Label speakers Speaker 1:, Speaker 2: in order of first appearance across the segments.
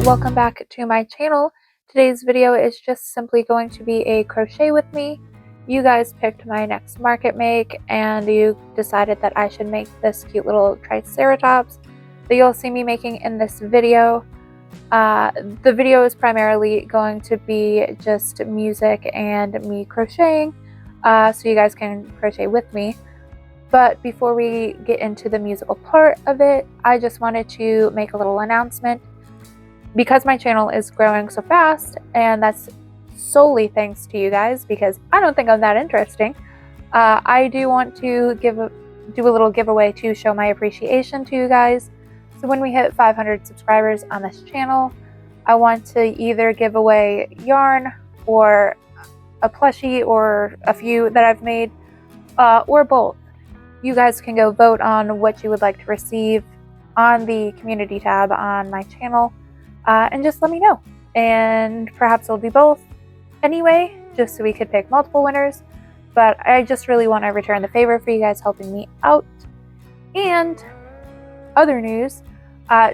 Speaker 1: welcome back to my channel. Today's video is just simply going to be a crochet with me. You guys picked my next market make and you decided that I should make this cute little triceratops that you'll see me making in this video. The video is primarily going to be just music and me crocheting, so you guys can crochet with me. But before we get into the musical part of it, I just wanted to make a little announcement. Because my channel is growing so fast, and that's solely thanks to you guys, because I don't think I'm that interesting, I do want to do a little giveaway to show my appreciation to you guys. So when we hit 500 subscribers on this channel, I want to either give away yarn or a plushie or a few that I've made, or both. You guys can go vote on what you would like to receive on the community tab on my channel. And just let me know, and perhaps it'll be both anyway, just so we could pick multiple winners. But I just really want to return the favor for you guys helping me out. And other news,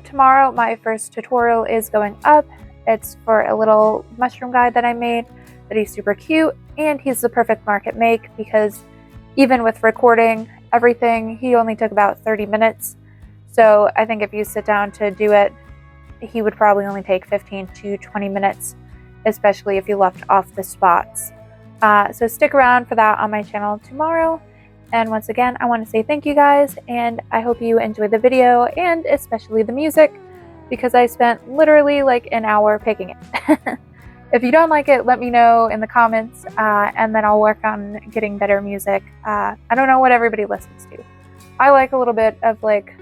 Speaker 1: tomorrow my first tutorial is going up. It's for a little mushroom guy that I made that he's super cute, and he's the perfect market make because even with recording everything, he only took about 30 minutes. So I think if you sit down to do it, he would probably only take 15 to 20 minutes, especially if you left off the spots. So stick around for that on my channel tomorrow. And once again, I want to say thank you guys, and I hope you enjoyed the video, and especially the music, because I spent literally like an hour picking it. If you don't like it, let me know in the comments, and then I'll work on getting better music. I don't know what everybody listens to. I like a little bit of like,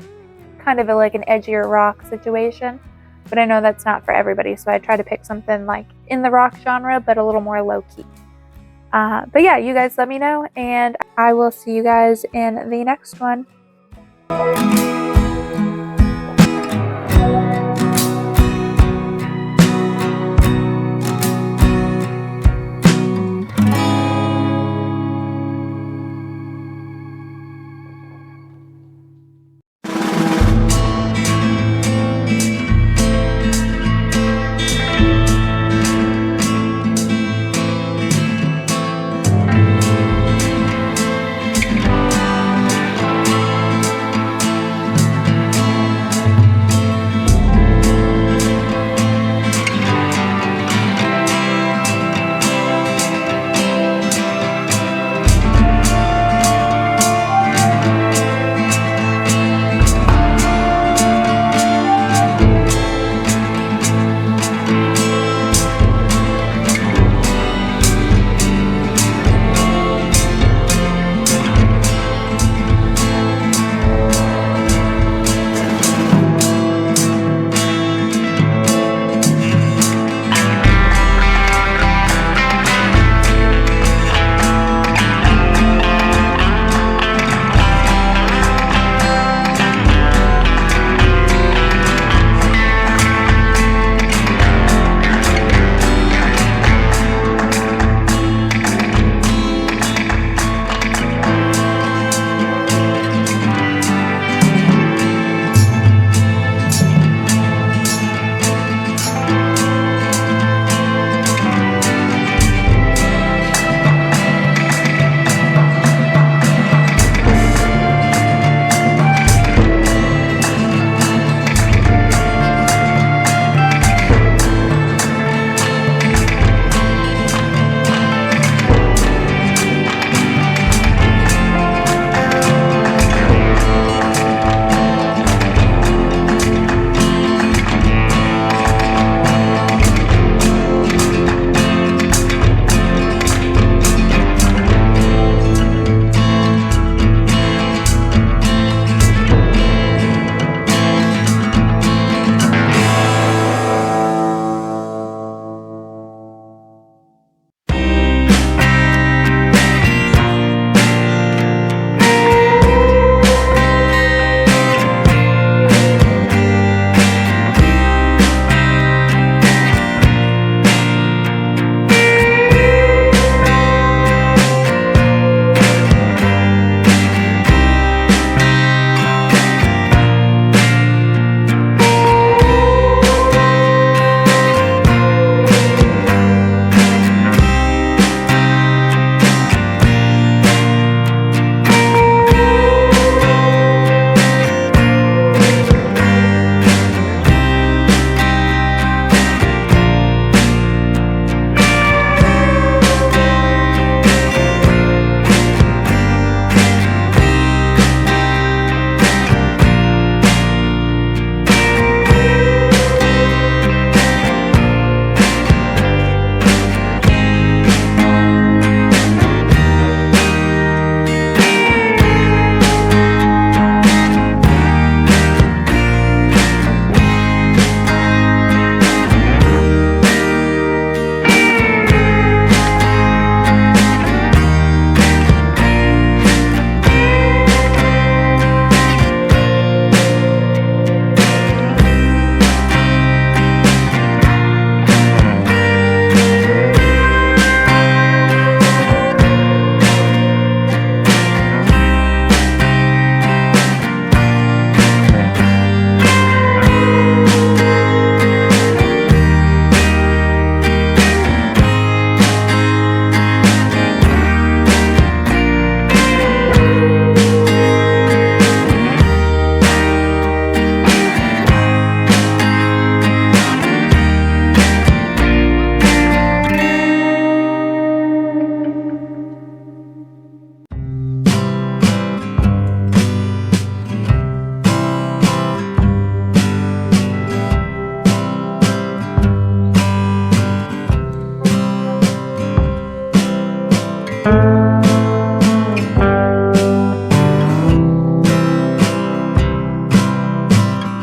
Speaker 1: kind of like an edgier rock situation. But I know that's not for everybody, so I try to pick something like in the rock genre, but a little more low-key. But yeah, you guys let me know, and I will see you guys in the next one.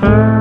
Speaker 1: bye.